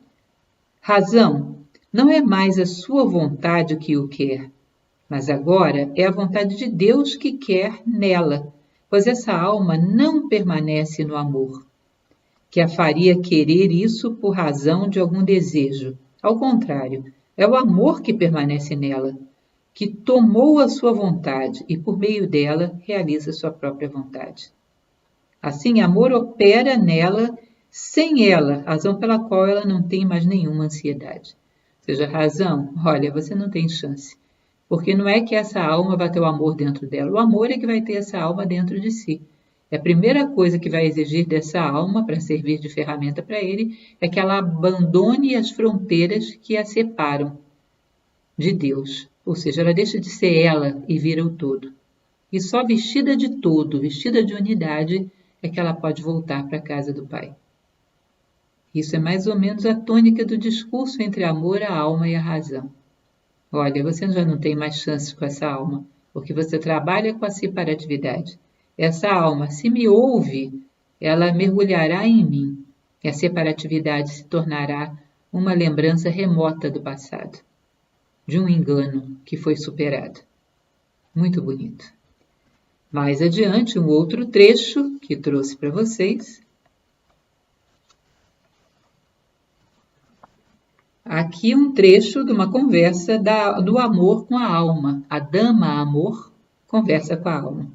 razão, não é mais a sua vontade que o quer, mas agora é a vontade de Deus que quer nela, pois essa alma não permanece no amor, que a faria querer isso por razão de algum desejo. Ao contrário, é o amor que permanece nela, que tomou a sua vontade e, por meio dela, realiza sua própria vontade. Assim, amor opera nela sem ela, razão pela qual ela não tem mais nenhuma ansiedade. Ou seja, razão, olha, você não tem chance, porque não é que essa alma vai ter o amor dentro dela, o amor é que vai ter essa alma dentro de si. E a primeira coisa que vai exigir dessa alma, para servir de ferramenta para ele, é que ela abandone as fronteiras que a separam de Deus. Ou seja, ela deixa de ser ela e vira o todo. E só vestida de todo, vestida de unidade, é que ela pode voltar para a casa do Pai. Isso é mais ou menos a tônica do discurso entre amor, a alma e a razão. Olha, você já não tem mais chances com essa alma, porque você trabalha com a separatividade. Essa alma, se me ouve, ela mergulhará em mim, e a separatividade se tornará uma lembrança remota do passado, de um engano que foi superado. Muito bonito. Mais adiante, um outro trecho que trouxe para vocês. Aqui um trecho de uma conversa do amor com a alma. A dama amor conversa com a alma.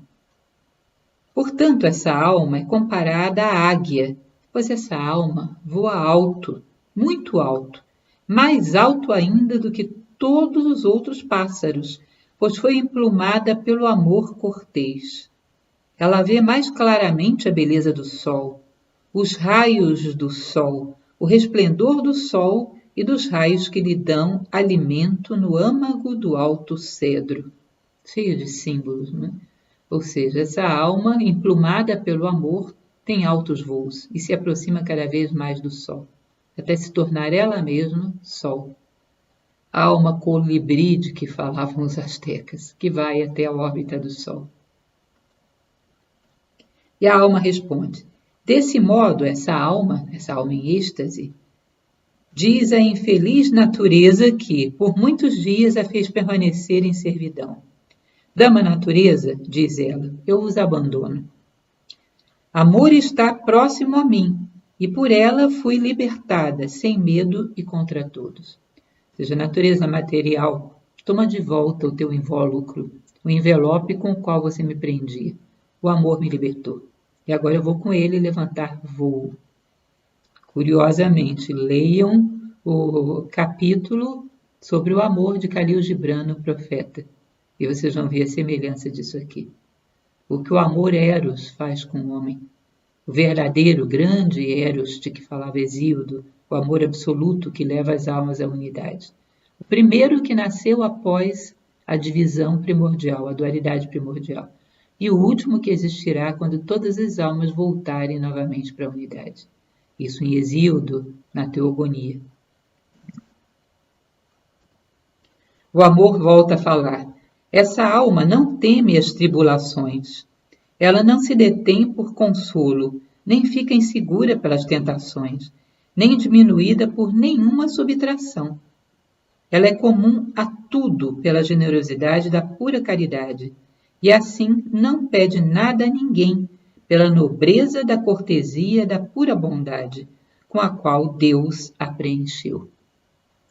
Portanto, essa alma é comparada à águia, pois essa alma voa alto, muito alto, mais alto ainda do que todos os outros pássaros, pois foi emplumada pelo amor cortês. Ela vê mais claramente a beleza do sol, os raios do sol, o resplendor do sol e dos raios que lhe dão alimento no âmago do alto cedro. Cheio de símbolos, né? Ou seja, essa alma, emplumada pelo amor, tem altos voos e se aproxima cada vez mais do sol, até se tornar ela mesma sol. A alma colibri de que falavam os astecas, que vai até a órbita do sol. E a alma responde: desse modo, essa alma em êxtase, diz a infeliz natureza que, por muitos dias, a fez permanecer em servidão. Dama natureza, diz ela, eu vos abandono. Amor está próximo a mim, e por ela fui libertada, sem medo e contra todos. Ou seja, a natureza material, toma de volta o teu invólucro, o envelope com o qual você me prendia. O amor me libertou, e agora eu vou com ele levantar voo. Curiosamente, leiam o capítulo sobre o amor de Khalil Gibran, o profeta. E vocês vão ver a semelhança disso aqui. O que o amor Eros faz com o homem. O verdadeiro, grande Eros de que falava Hesíodo, o amor absoluto que leva as almas à unidade. O primeiro que nasceu após a divisão primordial, a dualidade primordial. E o último que existirá quando todas as almas voltarem novamente para a unidade. Isso em Hesíodo, na Teogonia. O amor volta a falar. Essa alma não teme as tribulações. Ela não se detém por consolo, nem fica insegura pelas tentações, nem diminuída por nenhuma subtração. Ela é comum a tudo pela generosidade da pura caridade, e assim não pede nada a ninguém pela nobreza da cortesia da pura bondade, com a qual Deus a preencheu. Ou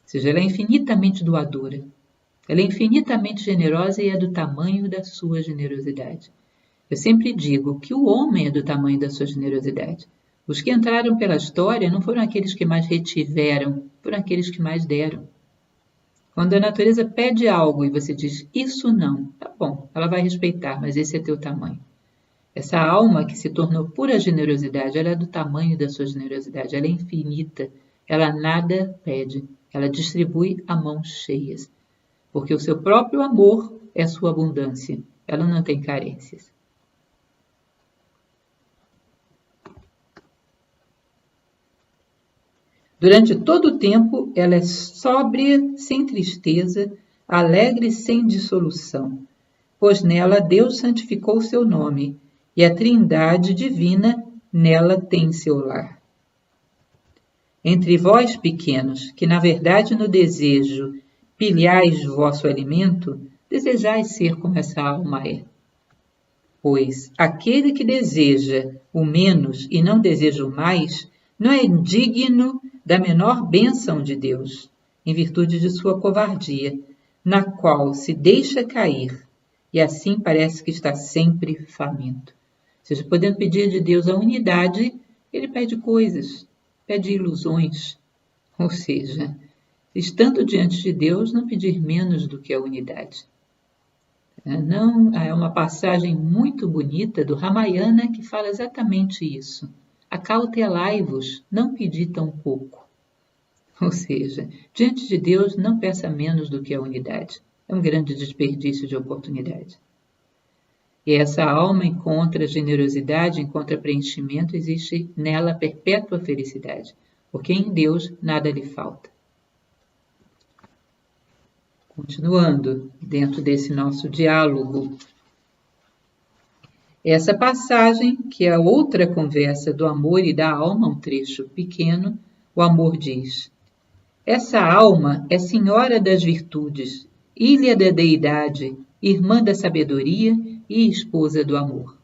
seja, ela é infinitamente doadora. Ela é infinitamente generosa e é do tamanho da sua generosidade. Eu sempre digo que o homem é do tamanho da sua generosidade. Os que entraram pela história não foram aqueles que mais retiveram, foram aqueles que mais deram. Quando a natureza pede algo e você diz, isso não, tá bom, ela vai respeitar, mas esse é teu tamanho. Essa alma que se tornou pura generosidade, ela é do tamanho da sua generosidade, ela é infinita, ela nada pede, ela distribui a mãos cheias, porque o seu próprio amor é sua abundância, ela não tem carências. Durante todo o tempo, ela é sóbria, sem tristeza, alegre, sem dissolução, pois nela Deus santificou o seu nome, e a Trindade divina nela tem seu lar. Entre vós, pequenos, que na verdade no desejo pilhais vosso alimento, desejais ser como essa alma é. Pois aquele que deseja o menos e não deseja o mais, não é digno da menor bênção de Deus, em virtude de sua covardia, na qual se deixa cair, e assim parece que está sempre faminto. Ou seja, podendo pedir de Deus a unidade, ele pede coisas, pede ilusões. Ou seja, estando diante de Deus, não pedir menos do que a unidade. Não, é uma passagem muito bonita do Ramayana que fala exatamente isso. Acautelai-vos, não pedi tão pouco. Ou seja, diante de Deus não peça menos do que a unidade. É um grande desperdício de oportunidade. E essa alma encontra generosidade, encontra preenchimento, existe nela perpétua felicidade, porque em Deus nada lhe falta. Continuando dentro desse nosso diálogo, essa passagem, que é outra conversa do amor e da alma, um trecho pequeno, o amor diz: essa alma é senhora das virtudes, ilha da deidade, irmã da sabedoria e esposa do amor.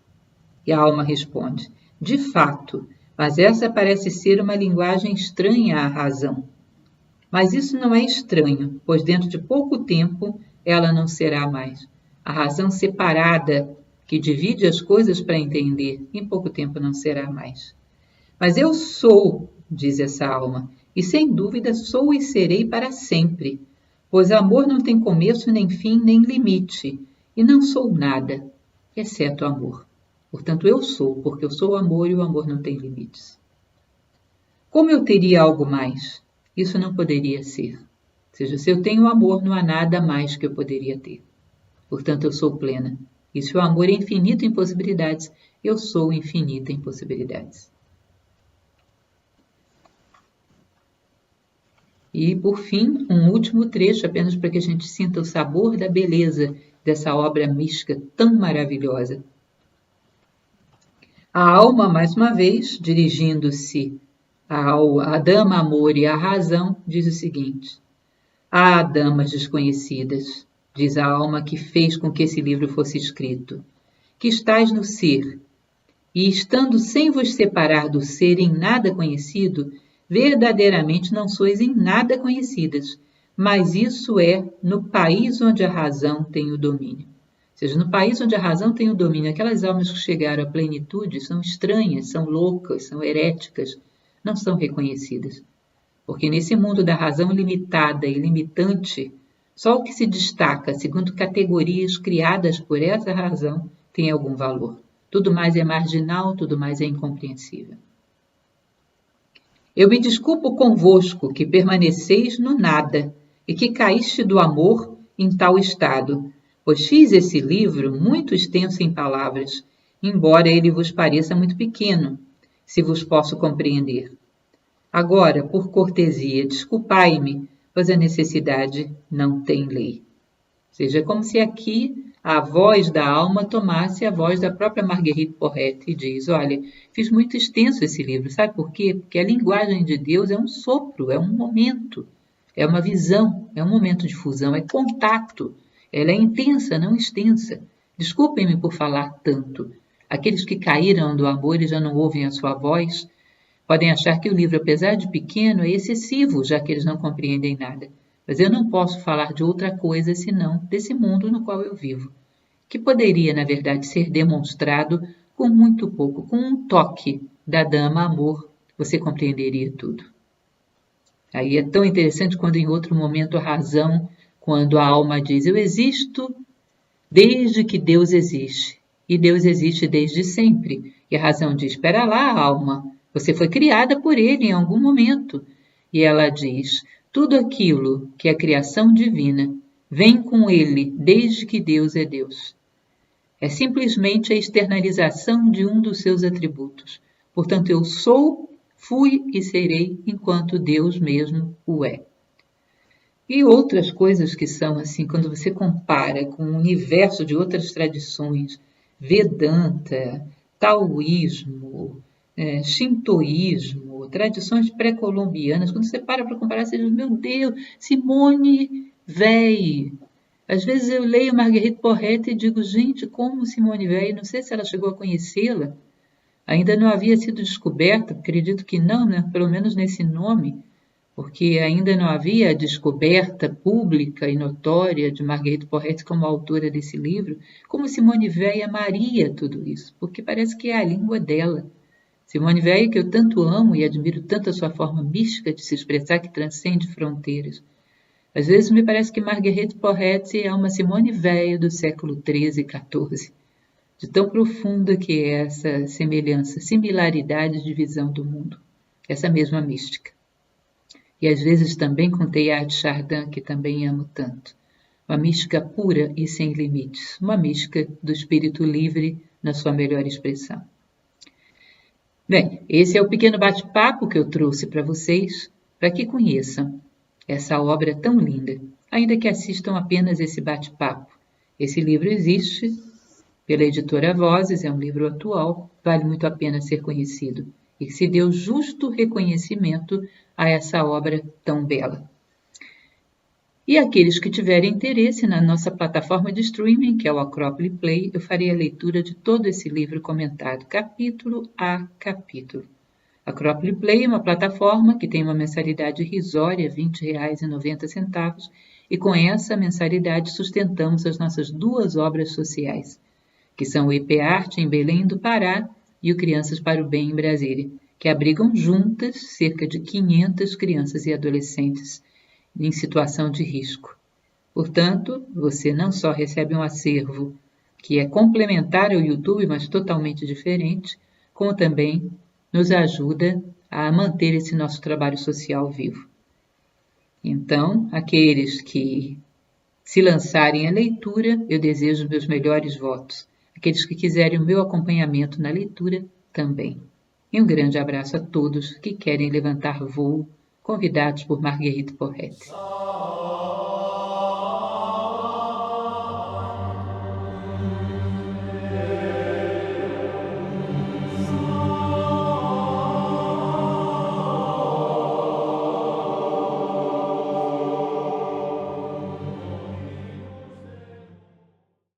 E a alma responde: de fato, mas essa parece ser uma linguagem estranha à razão. Mas isso não é estranho, pois dentro de pouco tempo ela não será mais. A razão separada, que divide as coisas para entender, em pouco tempo não será mais. Mas eu sou, diz essa alma, e sem dúvida sou e serei para sempre, pois amor não tem começo, nem fim, nem limite, e não sou nada, exceto amor. Portanto, eu sou, porque eu sou amor e o amor não tem limites. Como eu teria algo mais? Isso não poderia ser. Ou seja, se eu tenho amor, não há nada mais que eu poderia ter. Portanto, eu sou plena. E se o amor é infinito em possibilidades, eu sou infinita em possibilidades. E, por fim, um último trecho, apenas para que a gente sinta o sabor da beleza dessa obra mística tão maravilhosa. A alma, mais uma vez, dirigindo-se à dama amor e à razão, diz o seguinte: ah, damas desconhecidas, diz a alma que fez com que esse livro fosse escrito, que estais no ser, e estando sem vos separar do ser em nada conhecido, verdadeiramente não sois em nada conhecidas, mas isso é no país onde a razão tem o domínio. Ou seja, no país onde a razão tem o domínio, aquelas almas que chegaram à plenitude são estranhas, são loucas, são heréticas, não são reconhecidas. Porque nesse mundo da razão limitada e limitante, só o que se destaca segundo categorias criadas por essa razão tem algum valor. Tudo mais é marginal, tudo mais é incompreensível. Eu me desculpo convosco que permaneceis no nada e que caíste do amor em tal estado, pois fiz esse livro muito extenso em palavras, embora ele vos pareça muito pequeno, se vos posso compreender. Agora, por cortesia, desculpai-me, pois a necessidade não tem lei. Ou seja, é como se aqui a voz da alma tomasse a voz da própria Marguerite Porret e diz: olha, fiz muito extenso esse livro, sabe por quê? Porque a linguagem de Deus é um sopro, é um momento, é uma visão, é um momento de fusão, é contato. Ela é intensa, não extensa. Desculpem-me por falar tanto. Aqueles que caíram do amor e já não ouvem a sua voz, podem achar que o livro, apesar de pequeno, é excessivo, já que eles não compreendem nada. mas eu não posso falar de outra coisa senão desse mundo no qual eu vivo, que poderia, na verdade, ser demonstrado com muito pouco, com um toque da dama amor, você compreenderia tudo. Aí é tão interessante quando em outro momento a razão, quando a alma diz, eu existo desde que Deus existe, e Deus existe desde sempre. E a razão diz, espera lá, alma, você foi criada por ele em algum momento. E ela diz, tudo aquilo que é criação divina vem com ele desde que Deus é Deus. É simplesmente a externalização de um dos seus atributos. Portanto, eu sou, fui e serei enquanto Deus mesmo o é. E outras coisas que são assim, quando você compara com o universo de outras tradições, Vedanta, Taoísmo, Shintoísmo, tradições pré-colombianas, quando você para comparar, você diz, meu Deus, Simone Weil. Às vezes eu leio Marguerite Porete e digo, gente, como Simone Weil, não sei se ela chegou a conhecê-la, ainda não havia sido descoberta, acredito que não, né? Pelo menos nesse nome, porque ainda não havia a descoberta pública e notória de Marguerite Porete como autora desse livro, como Simone Weil amaria tudo isso, porque parece que é a língua dela. Simone Weil, que eu tanto amo e admiro tanto a sua forma mística de se expressar que transcende fronteiras. Às vezes me parece que Marguerite Porete é uma Simone Weil do século XIII e XIV, de tão profunda que é essa semelhança, similaridade de visão do mundo, essa mesma mística. E às vezes também com Teilhard de Chardin, que também amo tanto. Uma mística pura e sem limites, uma mística do espírito livre na sua melhor expressão. Bem, esse é o pequeno bate-papo que eu trouxe para vocês, para que conheçam essa obra tão linda, ainda que assistam apenas esse bate-papo. Esse livro existe pela editora Vozes, é um livro atual, vale muito a pena ser conhecido, e que se deu justo reconhecimento a essa obra tão bela. E aqueles que tiverem interesse na nossa plataforma de streaming, que é o Acrópole Play, eu farei a leitura de todo esse livro comentado, capítulo a capítulo. Acrópole Play é uma plataforma que tem uma mensalidade irrisória, R$ 20,90, e com essa mensalidade sustentamos as nossas duas obras sociais, que são o IP Arte em Belém do Pará e o Crianças para o Bem em Brasília, que abrigam juntas cerca de 500 crianças e adolescentes em situação de risco. Portanto, você não só recebe um acervo que é complementar ao YouTube, mas totalmente diferente, como também nos ajuda a manter esse nosso trabalho social vivo. Então, aqueles que se lançarem à leitura, eu desejo meus melhores votos. Aqueles que quiserem o meu acompanhamento na leitura, também. E um grande abraço a todos que querem levantar voo, convidados por Marguerite Porete.